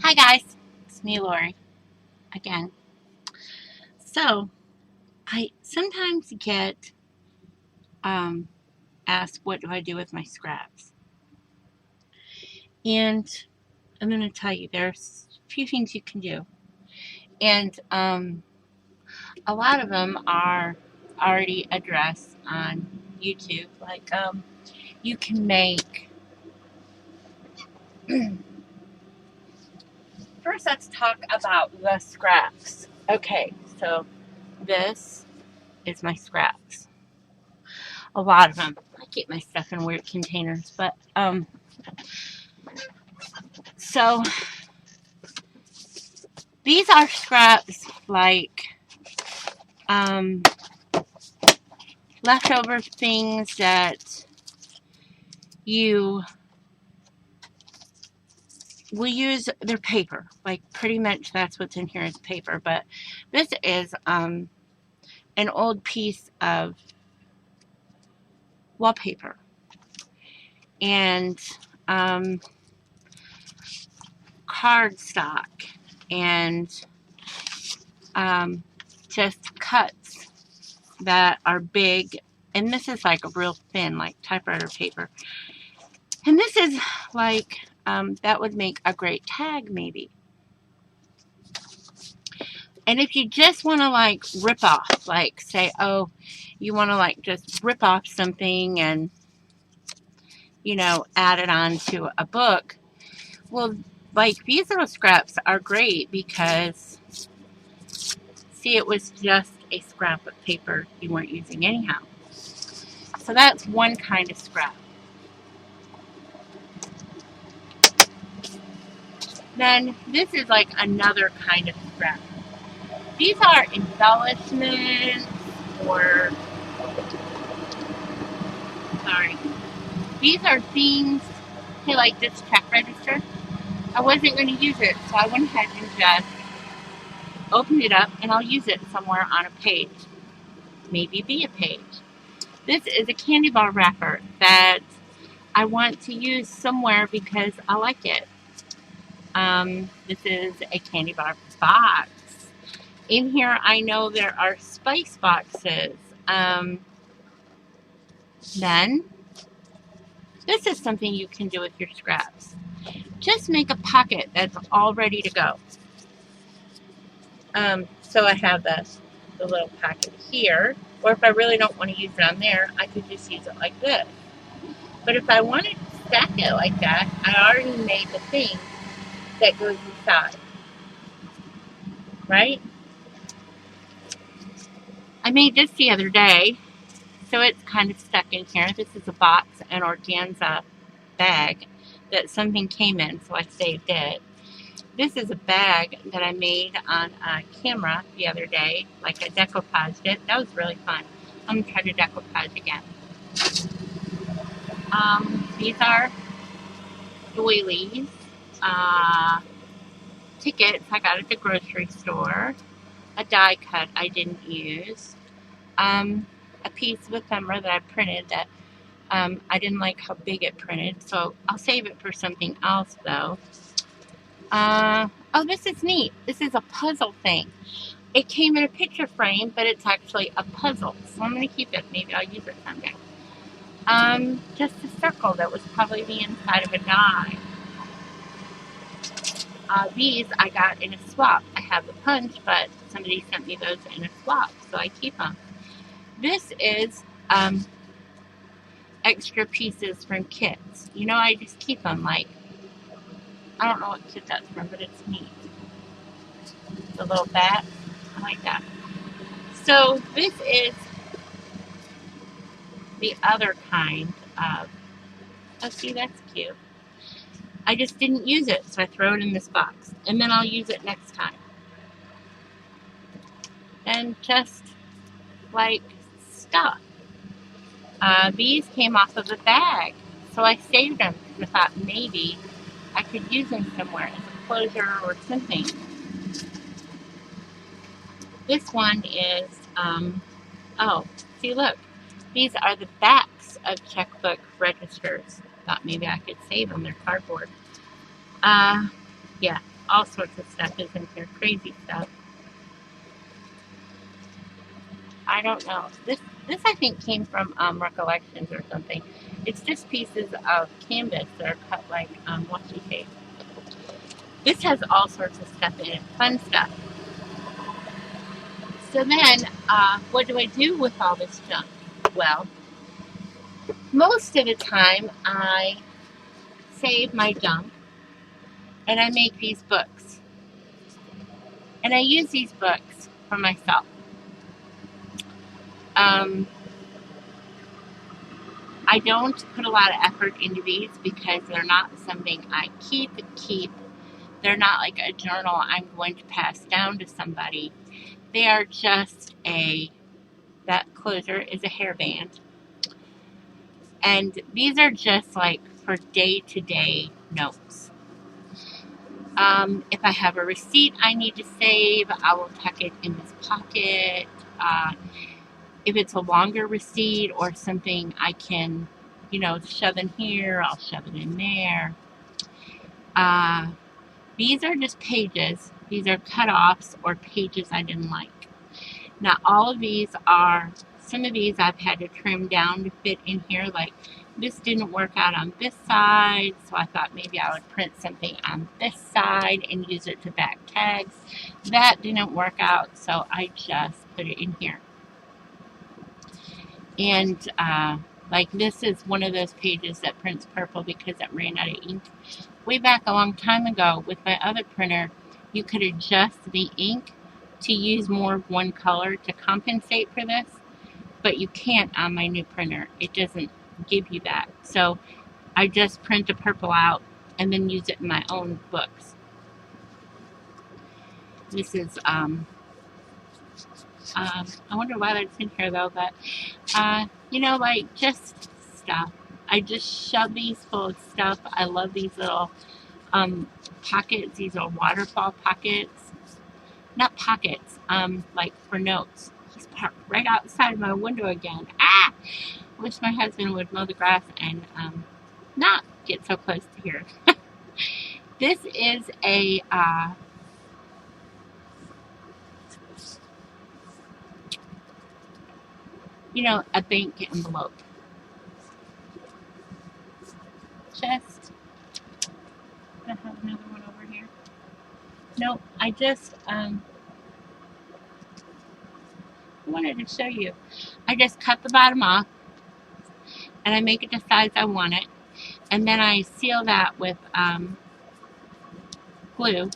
Hi guys, it's me Lori again. So I sometimes get asked what do I do with my scraps, and I'm going to tell you there's a few things you can do, and a lot of them are already addressed on YouTube. Like you can make. First, let's talk about the scraps. Okay, so this is my scraps. A lot of them. I keep my stuff in weird containers, but so these are scraps like um, leftover things that you will use. Their paper, like pretty much that's what's in here is paper. But this is an old piece of wallpaper and cardstock and just cuts that are big. And this is like a real thin, like typewriter paper. And this is like, that would make a great tag maybe. And if you just want to like rip off, like say, oh, you want to like just rip off something and, add it on to a book, well, like these little scraps are great because, see, it was just a scrap of paper you weren't using anyhow. So that's one kind of scrap. Then this is like another kind of scrap. These are embellishments or, sorry, these are things, hey, like this check register. I wasn't going to use it, so I went ahead and just opened it up and I'll use it somewhere on a page. Maybe be a page. This is a candy bar wrapper that I want to use somewhere because I like it. This is a candy bar box. In here, I know there are spice boxes. Then, this is something you can do with your scraps. Just make a pocket that's all ready to go. So I have the little pocket here, or if I really don't want to use it on there, I could just use it like this. But if I wanted to stack it like that, I already made the thing that goes inside, right? I made this the other day, so it's kind of stuck in here. This is a box, an organza bag that something came in, so I saved it. This is a bag that I made on a camera the other day, like I decoupaged it. That was really fun. I'm going to try to decoupage again. These are doilies, tickets I got at the grocery store, a die cut I didn't use, a piece of ephemera that I printed that I didn't like how big it printed, so I'll save it for something else though. Oh, this is neat. This is a puzzle thing. It came in a picture frame, but it's actually a puzzle, so I'm going to keep it. Maybe I'll use it someday. Just a circle that was probably the inside of a die. These I got in a swap. I have the punch, but somebody sent me those in a swap, so I keep them. This is extra pieces from kits. I just keep them. Like, I don't know what kit that's from, but it's neat. The little bat. I like that. So this is the other kind of, oh, see, that's cute. I just didn't use it, so I throw it in this box. And then I'll use it next time. And just, like, stuff. These came off of a bag, so I saved them because I thought maybe I could use them somewhere as a closure or something. This one is, oh, see, look. These are the backs of checkbook registers. Thought maybe I could save them. They're cardboard. Yeah. all sorts of stuff is in here, crazy stuff. I don't know. This I think came from Recollections or something. It's just pieces of canvas that are cut like washi tape. This has all sorts of stuff in it, fun stuff. So then, what do I do with all this junk? Well, most of the time I save my junk and I make these books. And I use these books for myself. I don't put a lot of effort into these because they're not something I keep. They're not like a journal I'm going to pass down to somebody. They are just that closure is a hairband. And these are just like for day-to-day notes. If I have a receipt I need to save, I will tuck it in this pocket. If it's a longer receipt or something I can, shove in here, I'll shove it in there. These are just pages. These are cut-offs or pages I didn't like. Now, some of these I've had to trim down to fit in here. Like, this didn't work out on this side, so I thought maybe I would print something on this side and use it to back tags. That didn't work out, so I just put it in here. And, like, this is one of those pages that prints purple because it ran out of ink. Way back a long time ago with my other printer, you could adjust the ink to use more of one color to compensate for this, but you can't on my new printer. It doesn't give you that. So I just print the purple out and then use it in my own books. This is, I wonder why that's in here though, but, like just stuff. I just shove these full of stuff. I love these little pockets. These are waterfall pockets. Not pockets, like for notes. He's parked right outside my window again. Ah! Wish my husband would mow the grass and not get so close to here. This is a a bank envelope. Just, I have another one over here. No, I just wanted to show you. I just cut the bottom off and I make it the size I want it, and then I seal that with glue,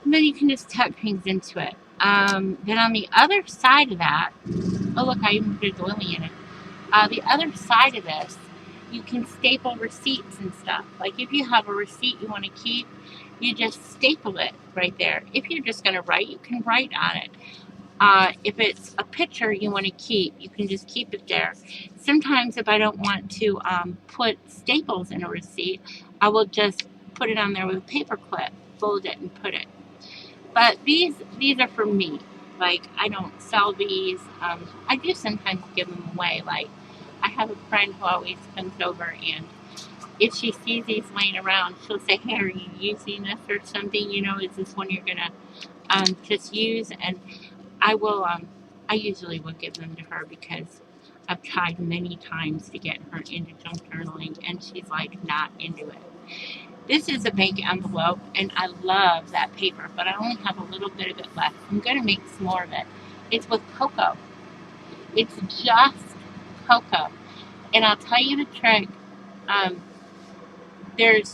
and then you can just tuck things into it. Then on the other side of that, oh look, I even put a doily in it. The other side of this, you can staple receipts and stuff. Like if you have a receipt you want to keep, you just staple it right there. If you're just going to write, you can write on it. If it's a picture you want to keep, you can just keep it there. Sometimes if I don't want to put staples in a receipt, I will just put it on there with a paper clip, fold it and put it. But these are for me. Like, I don't sell these. I do sometimes give them away. Like, I have a friend who always comes over, and if she sees these laying around, she'll say, hey, are you using this or something? Is this one you're going to just use? And I will, I usually will give them to her because I've tried many times to get her into junk journaling, and she's, like, not into it. This is a bank envelope, and I love that paper, but I only have a little bit of it left. I'm going to make some more of it. It's with cocoa. It's just cocoa. And I'll tell you the trick.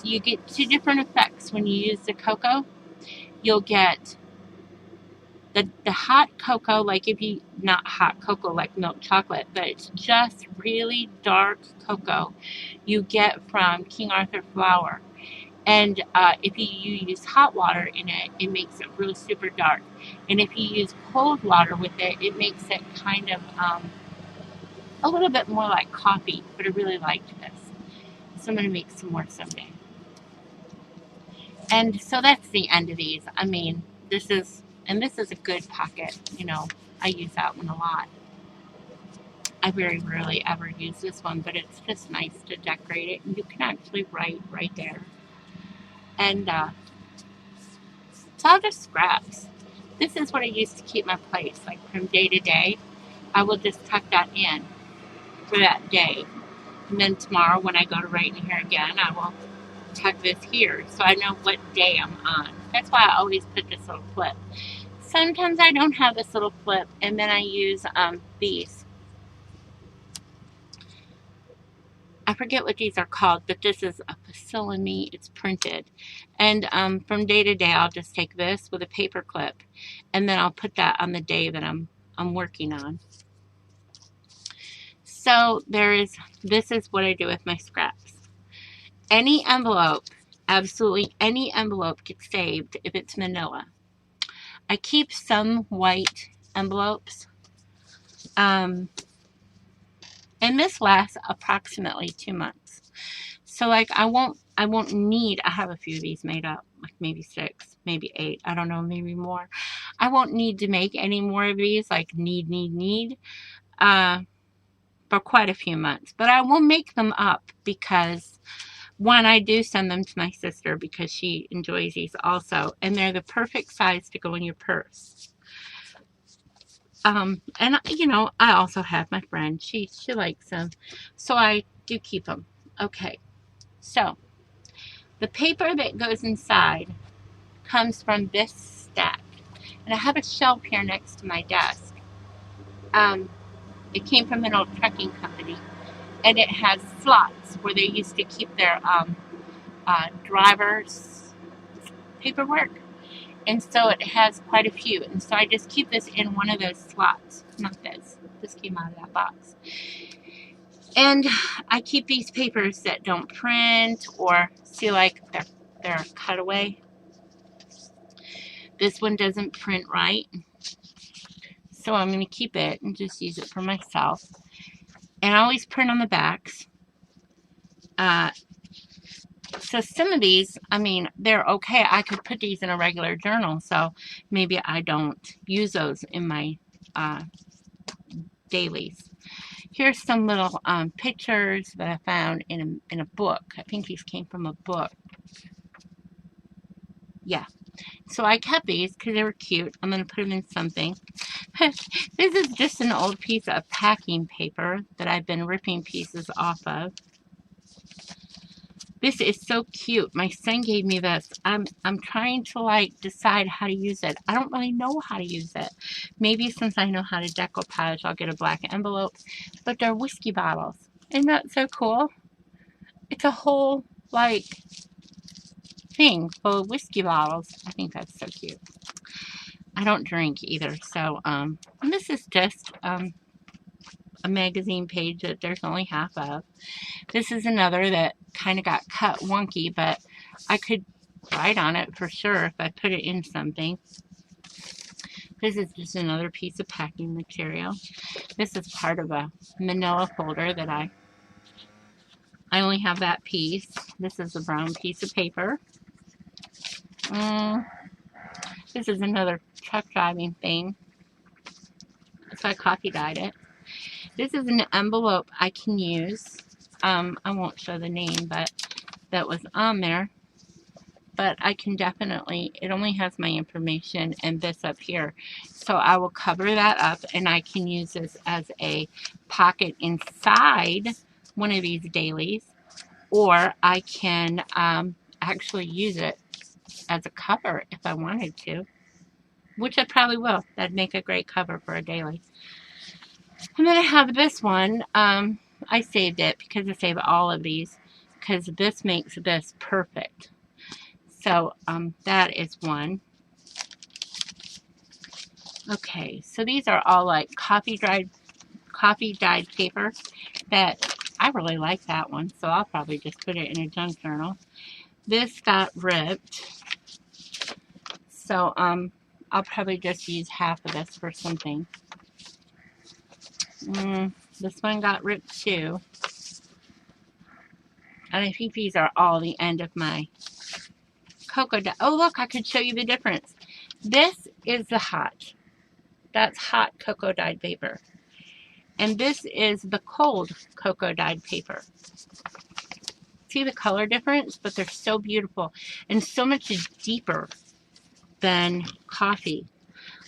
You get two different effects when you use the cocoa. You'll get the hot cocoa, like not hot cocoa like milk chocolate, but it's just really dark cocoa you get from King Arthur flour. And if you use hot water in it, it makes it really super dark. And if you use cold water with it, it makes it kind of a little bit more like coffee. But I really liked this. So I'm going to make some more someday. And so that's the end of these. I mean, this is a good pocket. I use that one a lot. I very rarely ever use this one, but it's just nice to decorate it. And you can actually write right there. And It's all just scraps. This is what I use to keep my place, like from day to day. I will just tuck that in for that day. And then tomorrow when I go to write in here again, I will tuck this here so I know what day I'm on. That's why I always put this little flip. Sometimes I don't have this little flip, and then I use these. I forget what these are called, but this is a Facilime. It's printed. And from day to day, I'll just take this with a paper clip, and then I'll put that on the day that I'm working on. So this is what I do with my scraps. Any envelope, absolutely any envelope gets saved if it's manila. I keep some white envelopes. And this lasts approximately 2 months. So like I won't need, I have a few of these made up, like maybe 6, maybe 8, I don't know, maybe more. I won't need to make any more of these, like need, for quite a few months. But I will make them up because one, I do send them to my sister because she enjoys these also. And they're the perfect size to go in your purse. And you know, I also have my friend. She likes them. So I do keep them. Okay. So the paper that goes inside comes from this stack. And I have a shelf here next to my desk. It came from an old trucking company. And it has slots where they used to keep their driver's paperwork. And so it has quite a few. And so I just keep this in one of those slots. Not this. This came out of that box. And I keep these papers that don't print or see like they're cut away. This one doesn't print right. So I'm going to keep it and just use it for myself. And I always print on the backs. So some of these, I mean, they're okay. I could put these in a regular journal, so maybe I don't use those in my dailies. Here's some little pictures that I found in a book. I think these came from a book. Yeah. So I kept these because they were cute. I'm going to put them in something. This is just an old piece of packing paper that I've been ripping pieces off of. This is so cute. My son gave me this. I'm trying to like decide how to use it. I don't really know how to use it. Maybe since I know how to decoupage, I'll get a black envelope. But they're whiskey bottles. Isn't that so cool? It's a whole like thing full of whiskey bottles. I think that's so cute. I don't drink either, so this is just a magazine page that there's only half of. This is another that kind of got cut wonky, but I could write on it for sure if I put it in something. This is just another piece of packing material. This is part of a manila folder that I only have that piece. This is a brown piece of paper. This is another truck driving thing. So I coffee dyed it. This is an envelope I can use. I won't show the name, but that was on there. But I can definitely, it only has my information and this up here. So I will cover that up and I can use this as a pocket inside one of these dailies. Or I can actually use it as a cover if I wanted to. Which I probably will. That'd make a great cover for a daily. And then I have this one. I saved it because I saved all of these because this makes this perfect. So that is one. Okay, so these are all like coffee dyed paper that I really like that one. So I'll probably just put it in a junk journal. This got ripped. So I'll probably just use half of this for something. This one got ripped too. And I think these are all the end of my cocoa dye. Oh, look, I could show you the difference. This is the hot. That's hot cocoa dyed paper. And this is the cold cocoa dyed paper. See the color difference? But they're so beautiful and so much deeper. than coffee.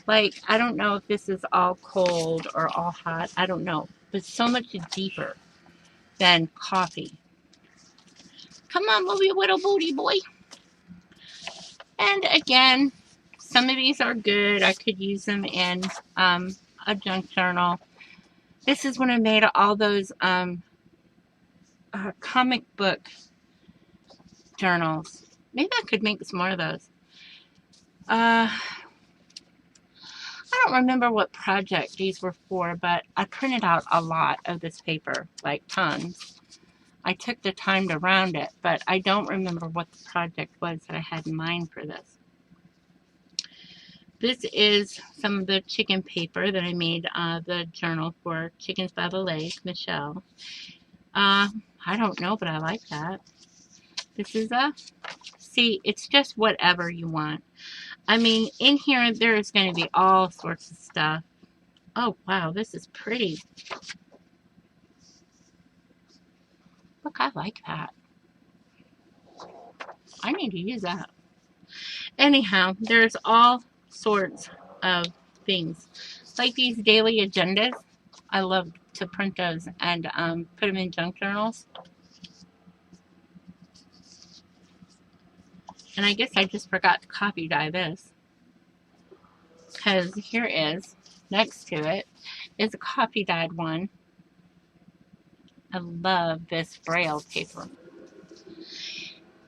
Like, I don't know if this is all cold or all hot. I don't know. But so much deeper than coffee. Come on, move your little booty, boy. And again, some of these are good. I could use them in a junk journal. This is when I made all those comic book journals. Maybe I could make some more of those. I don't remember what project these were for, but I printed out a lot of this paper, like tons. I took the time to round it, but I don't remember what the project was that I had in mind for this. This is some of the chicken paper that I made the journal for Chickens by the Lake, Michelle. I don't know, but I like that. This is see, it's just whatever you want. I mean, in here, there is going to be all sorts of stuff. Oh, wow, this is pretty. Look, I like that. I need to use that. Anyhow, there's all sorts of things. Like these daily agendas. I love to print those and put them in junk journals. And I guess I just forgot to copy dye this. Because here is, next to it, is a copy dyed one. I love this Braille paper.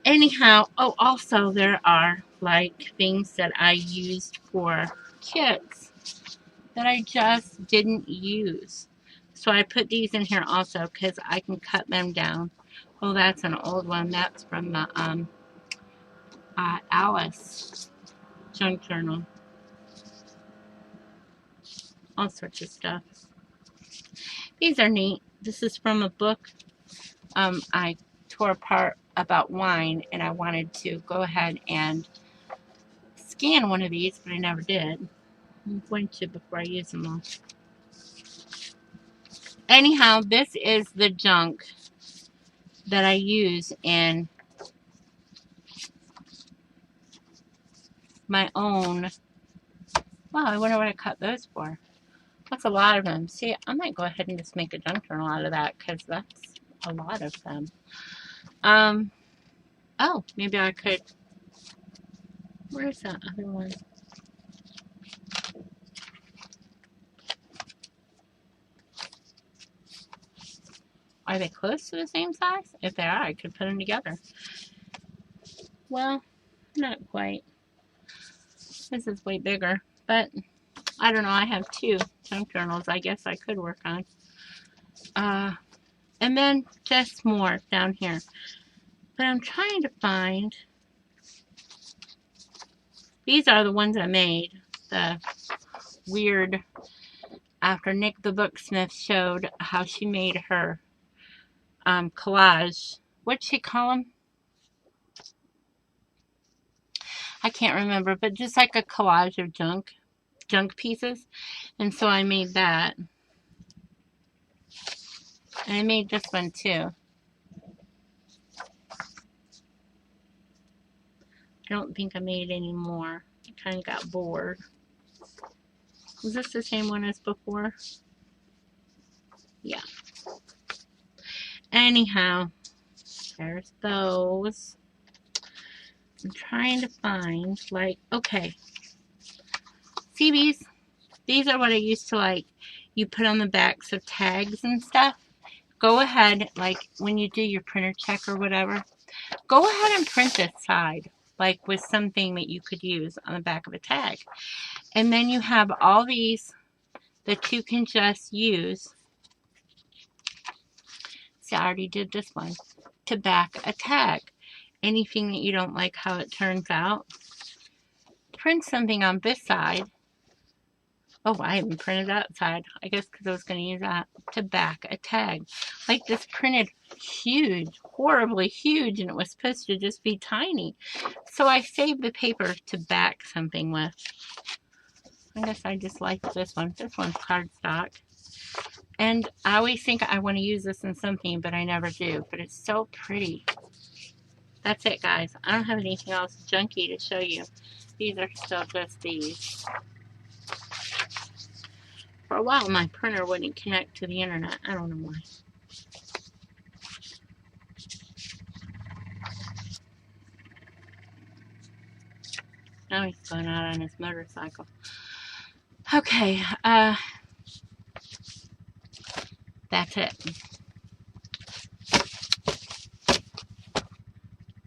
Anyhow, oh, also there are like things that I used for kits that I just didn't use. So I put these in here also because I can cut them down. Oh, that's an old one. That's from the Alice junk journal. All sorts of stuff. These are neat. This is from a book I tore apart about wine, and I wanted to go ahead and scan one of these, but I never did. I'm going to before I use them all. Anyhow, this is the junk that I use in my own. Wow, I wonder what I cut those for. That's a lot of them. See, I might go ahead and just make a junk journal out of that because that's a lot of them. Oh, maybe I could. Where's that other one? Are they close to the same size? If they are, I could put them together. Well, not quite. This is way bigger, but I don't know. I have two junk journals I guess I could work on. And then just more down here. But I'm trying to find. These are the ones I made. The weird, after Nick the Booksmith showed how she made her collage. What'd she call them? I can't remember, but just like a collage of junk pieces. And so I made that. And I made this one too. I don't think I made any more. I kind of got bored. Was this the same one as before? Yeah. Anyhow, there's those. I'm trying to find, like, okay. See these? These are what I used to like. You put on the backs of tags and stuff. Go ahead, like, when you do your printer check or whatever, go ahead and print this side, like, with something that you could use on the back of a tag. And then you have all these that you can just use. See, I already did this one. To back a tag. Anything that you don't like how it turns out, print something on this side. Oh, I haven't printed that side. I guess because I was going to use that to back a tag. Like this printed huge, horribly huge, and it was supposed to just be tiny. So I saved the paper to back something with. I guess I just like this one. This one's cardstock. And I always think I want to use this in something, but I never do. But it's so pretty. That's it, guys. I don't have anything else junky to show you. These are still just these. For a while, my printer wouldn't connect to the internet. I don't know why. Now he's going out on his motorcycle. Okay, that's it.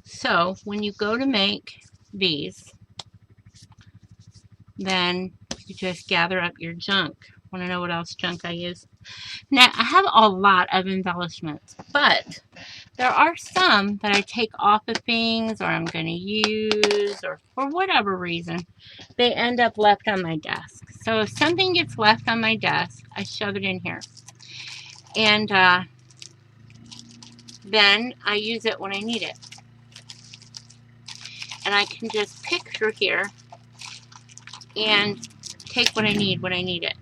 So, when you go to make these, then you just gather up your junk. Want to know what else junk I use? Now, I have a lot of embellishments, but there are some that I take off of things or I'm going to use, or for whatever reason, they end up left on my desk. So if something gets left on my desk, I shove it in here. And then I use it when I need it. And I can just pick through here and take what I need when I need it.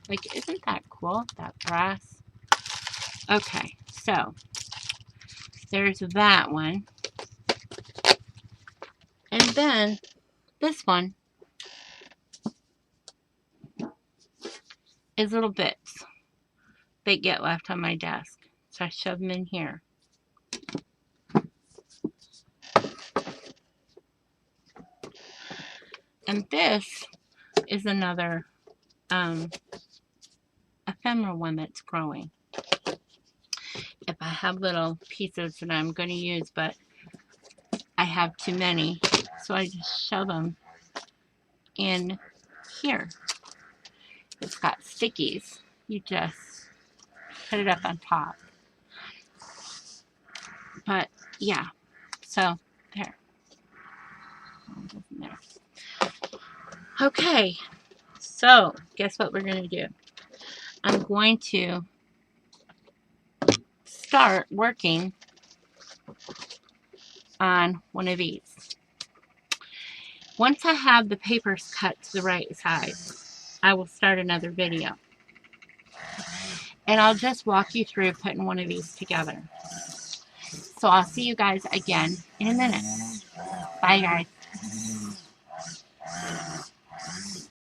Like, isn't that cool, that brass? Okay, so there's that one. And then this one is little bits that get left on my desk. So I shove them in here. And this is another ephemeral one that's growing. If I have little pieces that I'm going to use, but I have too many, so I just shove them in here. It's got stickies. You just put it up on top. But yeah, so there. Okay, so guess what we're going to do? I'm going to start working on one of these. Once I have the papers cut to the right size, I will start another video. And I'll just walk you through putting one of these together. So I'll see you guys again in a minute. Bye, guys.